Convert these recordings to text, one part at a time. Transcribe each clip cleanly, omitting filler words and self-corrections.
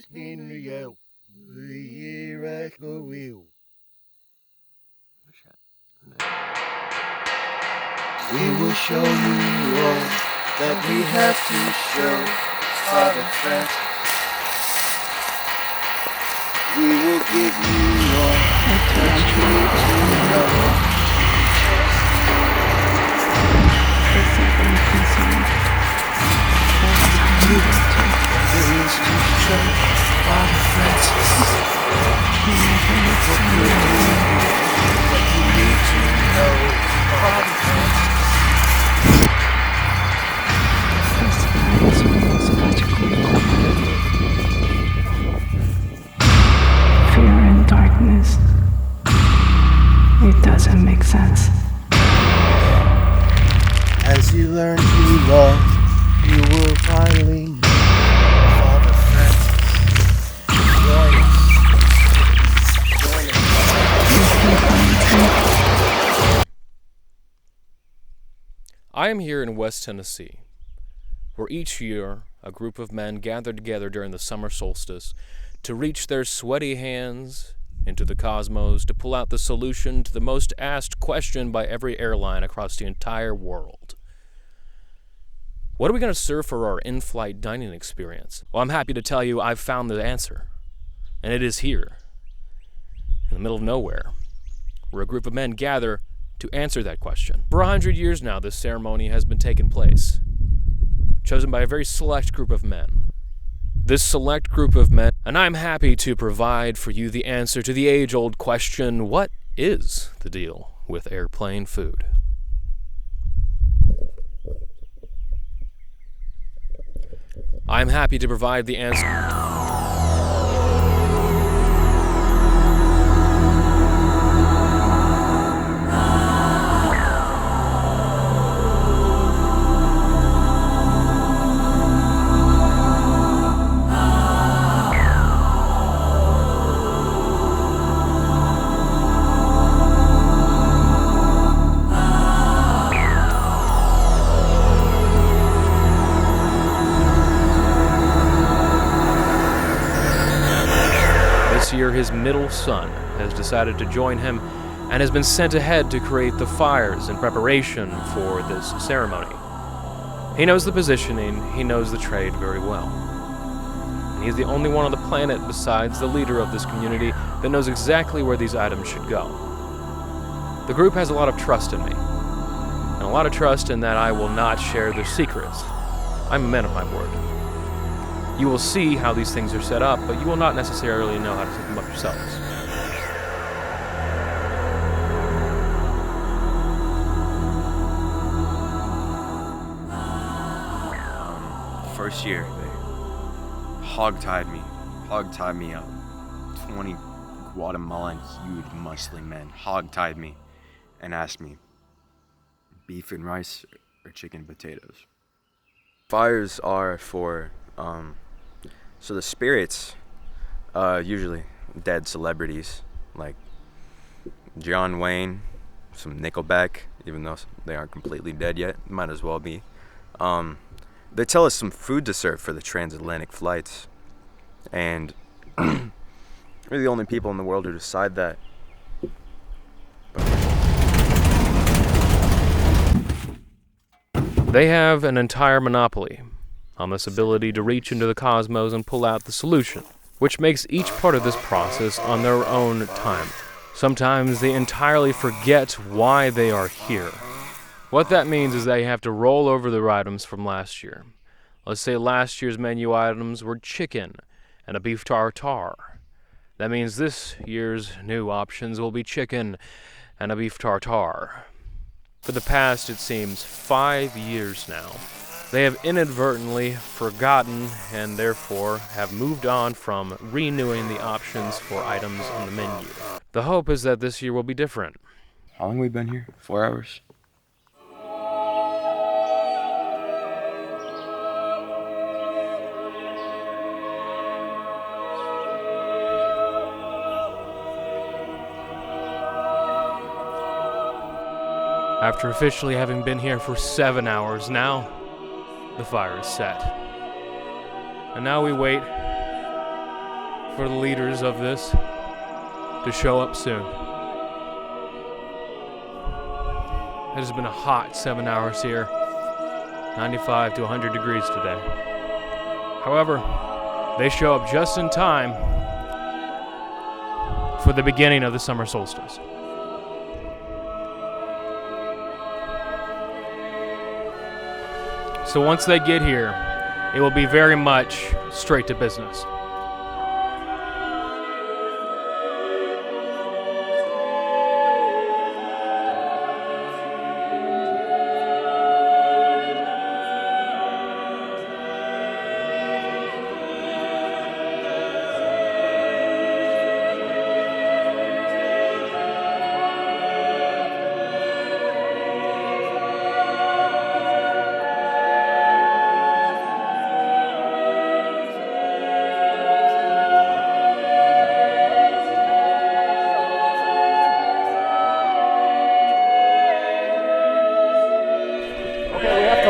is Henriel, the year at the wheel. We will show you all that we have to show, Father Francis. We will give you all that you need to know. There is to show, Father Francis. We will give you what you need to know, Father Francis. Fear and darkness. It doesn't make sense. As you learn to love, you will finally know, Father Francis. Join us. Join us. I am here in West Tennessee, where each year a group of men gather together during the summer solstice to reach their sweaty hands into the cosmos to pull out the solution to the most asked question by every airline across the entire world. What are we going to serve for our in-flight dining experience? Well, I'm happy to tell you I've found the answer, and it is here, in the middle of nowhere, where a group of men gather to answer that question. For 100 years now, this ceremony has been taking place, chosen by a very select group of men. This select group of men, and I'm happy to provide for you the answer to the age-old question, what is the deal with airplane food? I'm happy to provide the answer. This year, his middle son has decided to join him and has been sent ahead to create the fires in preparation for this ceremony. He knows the positioning, he knows the trade very well. And he's the only one on the planet besides the leader of this community that knows exactly where these items should go. The group has a lot of trust in me, and a lot of trust in that I will not share their secrets. I'm a man of my word. You will see how these things are set up, but you will not necessarily know how to set them up yourselves. First year, they hog-tied me up. 20 Guatemalan huge muscly men hog-tied me and asked me, beef and rice or chicken and potatoes? Fires are for, so the spirits, usually dead celebrities, like John Wayne, some Nickelback, even though they aren't completely dead yet, might as well be. They tell us some food to serve for the transatlantic flights, and we're the only people in the world who decide that. They have an entire monopoly on this ability to reach into the cosmos and pull out the solution, which makes each part of this process on their own time. Sometimes they entirely forget why they are here. What that means is they have to roll over their items from last year. Let's say last year's menu items were chicken and a beef tartare. That means this year's new options will be chicken and a beef tartare. For the past, it seems, 5 years now, they have inadvertently forgotten and therefore have moved on from renewing the options for items on the menu. The hope is that this year will be different. How long have we been here? 4 hours? After officially having been here for 7 hours now, the fire is set. And now we wait for the leaders of this to show up soon. It has been a hot 7 hours here, 95 to 100 degrees today. However, they show up just in time for the beginning of the summer solstice. So once they get here, it will be very much straight to business.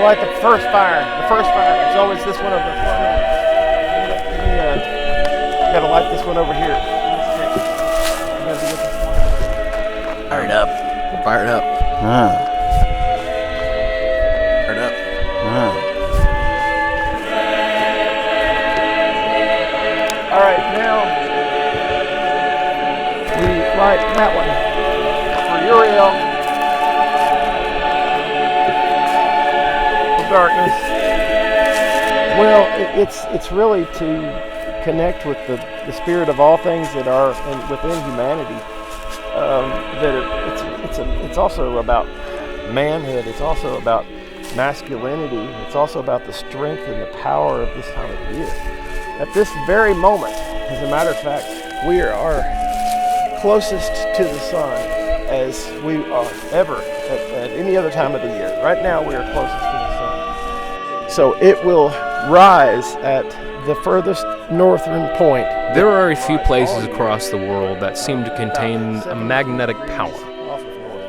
Light the first fire. The first fire is always this one over the front. Gotta light this one over here. Fired up. Fired up. Fired up. All right, now we light that one for Uriel. Darkness. Well, it's really to connect with the spirit of all things that are within humanity. It's also about manhood. It's also about masculinity. It's also about the strength and the power of this time of year. At this very moment, as a matter of fact, we are closest to the sun as we are ever at any other time of the year. Right now, we are closest to the sun. So it will rise at the furthest northern point. There are a few places across the world that seem to contain a magnetic power.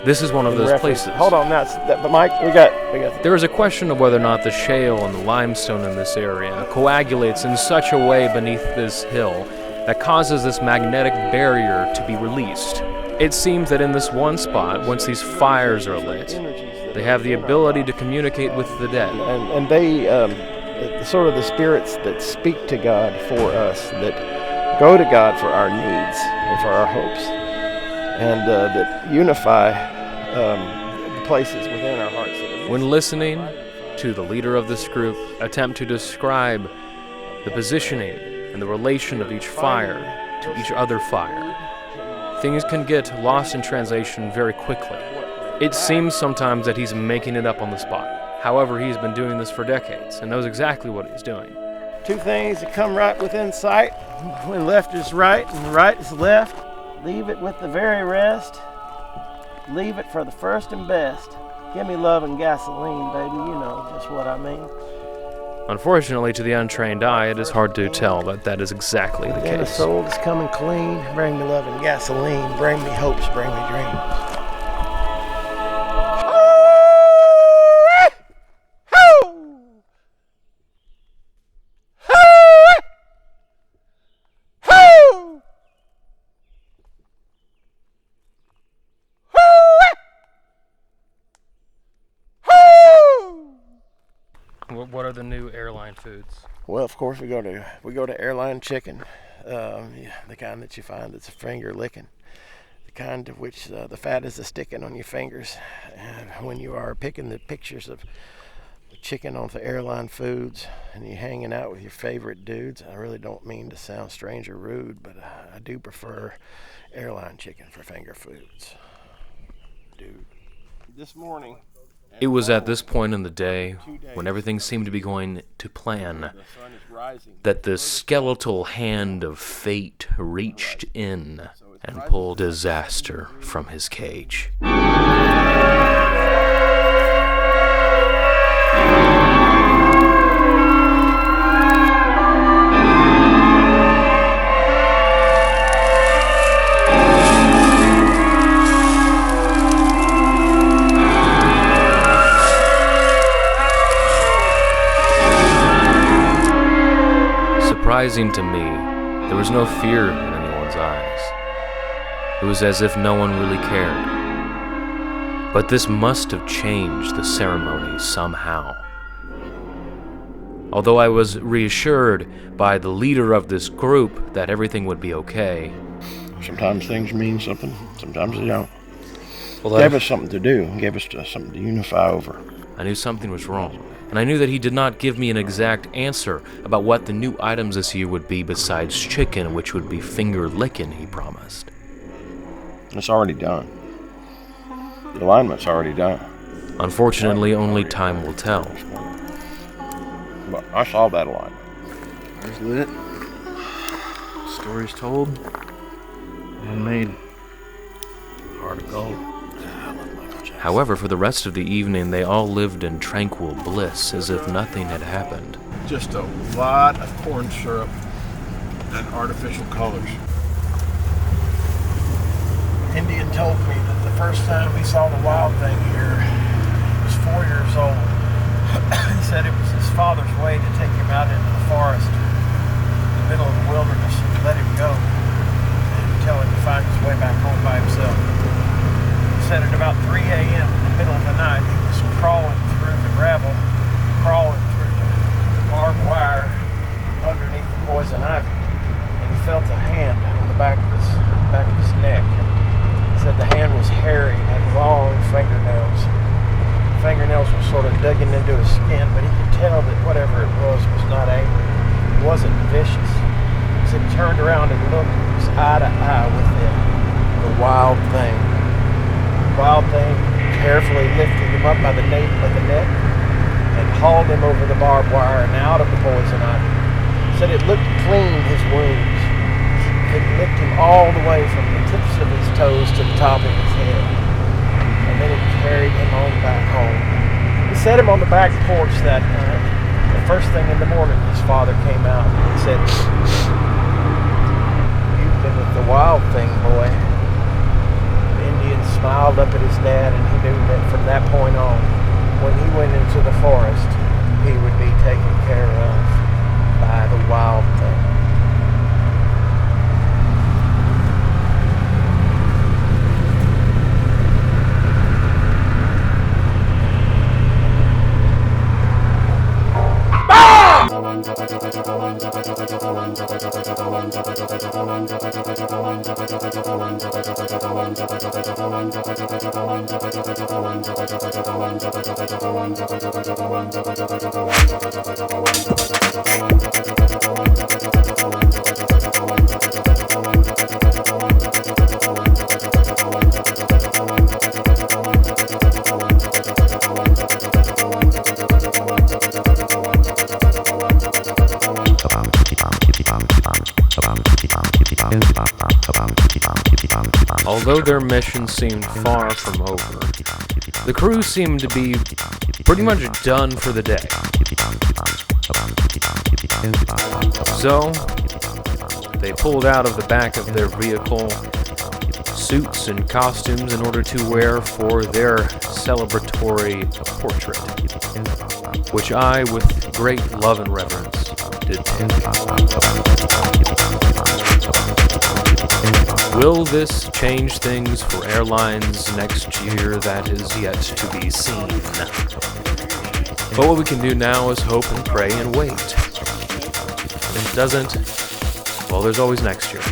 This is one of those places. Hold on, but Mike, we got. There is a question of whether or not the shale and the limestone in this area coagulates in such a way beneath this hill that causes this magnetic barrier to be released. It seems that in this one spot, once these fires are lit, they have the ability to communicate with the dead. And they, sort of the spirits that speak to God for us, that go to God for our needs and for our hopes, and that unify the places within our hearts. When listening to the leader of this group attempt to describe the positioning and the relation of each fire to each other fire, things can get lost in translation very quickly. It seems sometimes that he's making it up on the spot. However, he's been doing this for decades and knows exactly what he's doing. Two things that come right within sight. When left is right and right is left. Leave it with the very rest. Leave it for the first and best. Give me love and gasoline, baby. You know just what I mean. Unfortunately, to the untrained eye, it is hard to tell that that is exactly the And the case. soul is coming clean. Bring me love and gasoline. Bring me hopes. Bring me dreams. What are the new airline foods? Well, of course, we go to airline chicken, the kind that you find that's a finger licking, the kind of which the fat is a sticking on your fingers. And when you are picking the pictures of the chicken off the airline foods and you're hanging out with your favorite dudes, I really don't mean to sound strange or rude, but I do prefer airline chicken for finger foods. Dude, this morning. It was at this point in the day, when everything seemed to be going to plan, that the skeletal hand of fate reached in and pulled disaster from his cage. Surprising to me, There was no fear in anyone's eyes. It was as if no one really cared. But this must have changed the ceremony somehow. Although I was reassured by the leader of this group that everything would be okay. Sometimes things mean something, sometimes they don't. Well, Gave us something to do, gave us something to unify over. I knew something was wrong, and I knew that he did not give me an exact answer about what the new items this year would be besides chicken, which would be finger licking, he promised. It's already done. The alignment's already done. Unfortunately, only time will tell. But I saw that alignment. Fire's lit. Stories told. And made. Heart of gold. However, for the rest of the evening, they all lived in tranquil bliss, as if nothing had happened. Just a lot of corn syrup and artificial colors. Indian told me that the first time he saw the wild thing here, he was 4 years old. He said it was his father's way to take him out into the forest, in the middle of the wilderness, and let him go, and tell him to find his way back home by himself. He said at about 3 a.m. in the middle of the night, he was crawling through the gravel, crawling through the barbed wire underneath the poison ivy, and he felt a hand on the back of his neck. He said the hand was hairy and had long fingernails. Fingernails were sort of digging into his skin, but he could tell that whatever it was not angry. It wasn't vicious. So he turned around and looked, he was eye to eye with the wild thing. The wild thing carefully lifted him up by the nape of the neck and hauled him over the barbed wire and out of the poison ivy. He said it looked clean, his wounds. It licked him all the way from the tips of his toes to the top of his head. And then it carried him on back home. He set him on the back porch that night. The first thing in the morning, his father came out and said, "You've been with the wild thing, boy." The Indian smiled up at his dad, and he knew that from that point on, when he went into the forest, he would be taken care of by the wild thing. Although their mission seemed far from over, the crew seemed to be pretty much done for the day. So, they pulled out of the back of their vehicle suits and costumes in order to wear for their celebratory portrait, which I, with great love and reverence, did take. Will this change things for airlines next year? That is yet to be seen. But what we can do now is hope and pray and wait. And if it doesn't, well, there's always next year.